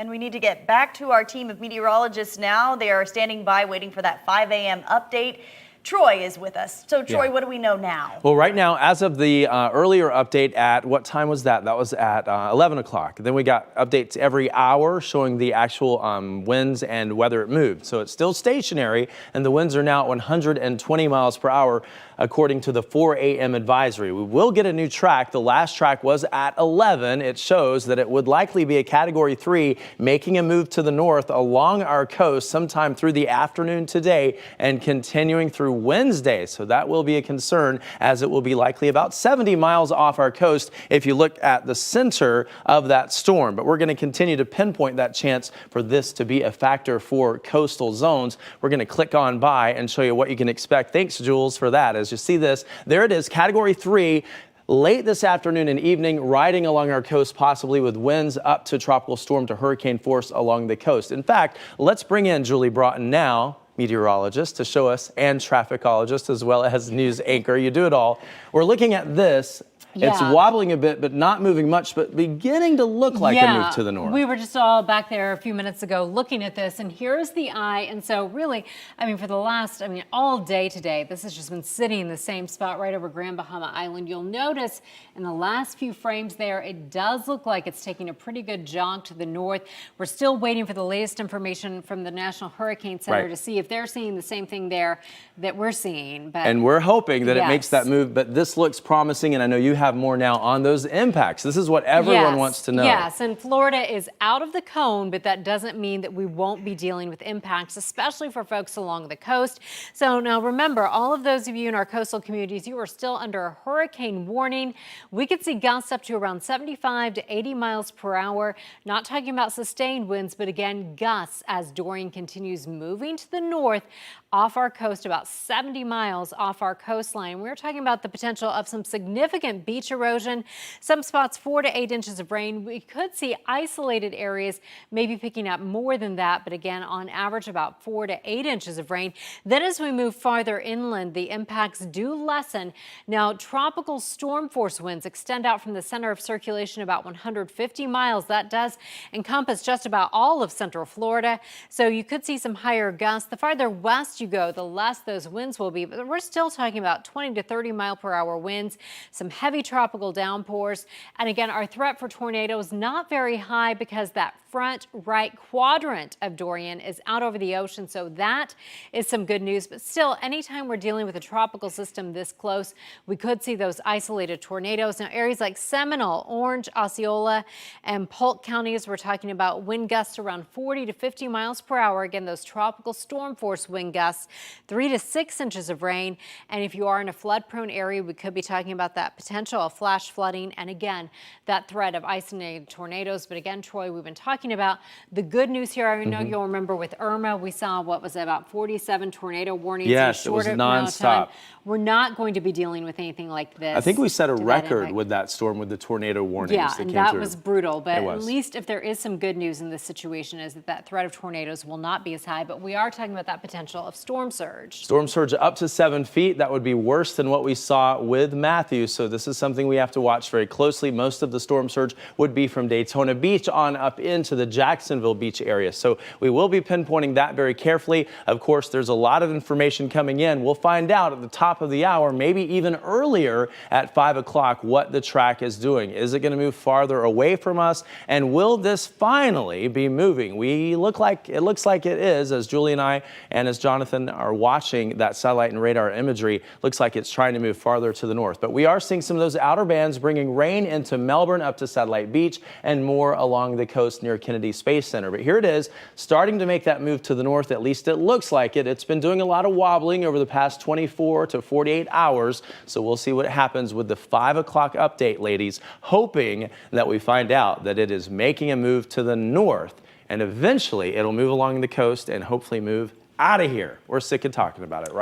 And we need to get back to our team of meteorologists now. They are standing by waiting for that 5 a.m. update. Troy is with us. So, Troy, what do we know now? Well, right now, as of the earlier update at what time was that? That was at 11 o'clock. Then we got updates every hour showing the actual winds and whether it moved. So it's still stationary, and the winds are now at 120 miles per hour, according to the 4 a.m. advisory. We will get a new track. The last track was at 11. It shows that it would likely be a Category 3, making a move to the north along our coast sometime through the afternoon today and continuing through Wednesday. So that will be a concern, as it will be likely about 70 miles off our coast if you look at the center of that storm. But we're going to continue to pinpoint that chance for this to be a factor for coastal zones. We're going to click on by and show you what you can expect. Thanks, Jules, for that. As you see this, there it is, Category 3. Late this afternoon and evening, riding along our coast, possibly with winds up to tropical storm to hurricane force along the coast. In fact, let's bring in Julie Broughton now, meteorologist, to show us, and trafficologist as well as news anchor. You do it all. We're looking at this. Yeah. It's wobbling a bit, but not moving much, but beginning to look like a move to the north. We were just all back there a few minutes ago looking at this, and here's the eye. And so really, for the last, all day today, this has just been sitting in the same spot right over Grand Bahama Island. You'll notice in the last few frames there, it does look like it's taking a pretty good jog to the north. We're still waiting for the latest information from the National Hurricane Center to see if they're seeing the same thing there that we're seeing. But, and we're hoping that it makes that move, but this looks promising, and I know you have more now on those impacts. This is what everyone wants to know. Yes, and Florida is out of the cone, but that doesn't mean that we won't be dealing with impacts, especially for folks along the coast. So now remember, all of those of you in our coastal communities, you are still under a hurricane warning. We could see gusts up to around 75 to 80 miles per hour. Not talking about sustained winds, but again, gusts as Dorian continues moving to the north off our coast, about 70 miles off our coastline. We're talking about the potential of some significant beach erosion. Some spots 4 to 8 inches of rain. We could see isolated areas maybe picking up more than that, but again, on average about 4 to 8 inches of rain. Then as we move farther inland, the impacts do lessen. Now, tropical storm force winds extend out from the center of circulation about 150 miles. That does encompass just about all of central Florida. So you could see some higher gusts. The farther west you go, the less those winds will be, but we're still talking about 20 to 30 mile per hour winds, some heavy tropical downpours. And again, our threat for tornadoes not very high because that front right quadrant of Dorian is out over the ocean. So that is some good news. But still, anytime we're dealing with a tropical system this close, we could see those isolated tornadoes. Now, areas like Seminole, Orange, Osceola, and Polk counties, we're talking about wind gusts around 40 to 50 miles per hour. Again, those tropical storm force wind gusts, 3 to 6 inches of rain. And if you are in a flood prone area, we could be talking about that potential of flash flooding. And again, that threat of isolated tornadoes. But again, Troy, we've been talking about the good news here. I know you'll remember with Irma, we saw what was about 47 tornado warnings. Yes, it was nonstop. We're not going to be dealing with anything like this. I think we set a record with that storm with the tornado warnings. Yeah, and that was brutal. But at least if there is some good news in this situation is that that threat of tornadoes will not be as high. But we are talking about that potential of storm surge. Storm surge up to 7 feet. That would be worse than what we saw with Matthew. So this is something we have to watch very closely. Most of the storm surge would be from Daytona Beach on up into the Jacksonville Beach area. So we will be pinpointing that very carefully. Of course, there's a lot of information coming in. We'll find out at the top of the hour, maybe even earlier at 5 o'clock, what the track is doing. Is it going to move farther away from us? And will this finally be moving? It looks like it is, as Julie and I and as Jonathan are watching that satellite and radar imagery. Looks like it's trying to move farther to the north. But we are seeing some of those outer bands bringing rain into Melbourne up to Satellite Beach and more along the coast near Kennedy Space Center. But here it is, starting to make that move to the north. At least it looks like it. It's been doing a lot of wobbling over the past 24 to 48 hours. So we'll see what happens with the 5 o'clock update, ladies, hoping that we find out that it is making a move to the north and eventually it'll move along the coast and hopefully move out of here. We're sick of talking about it, right?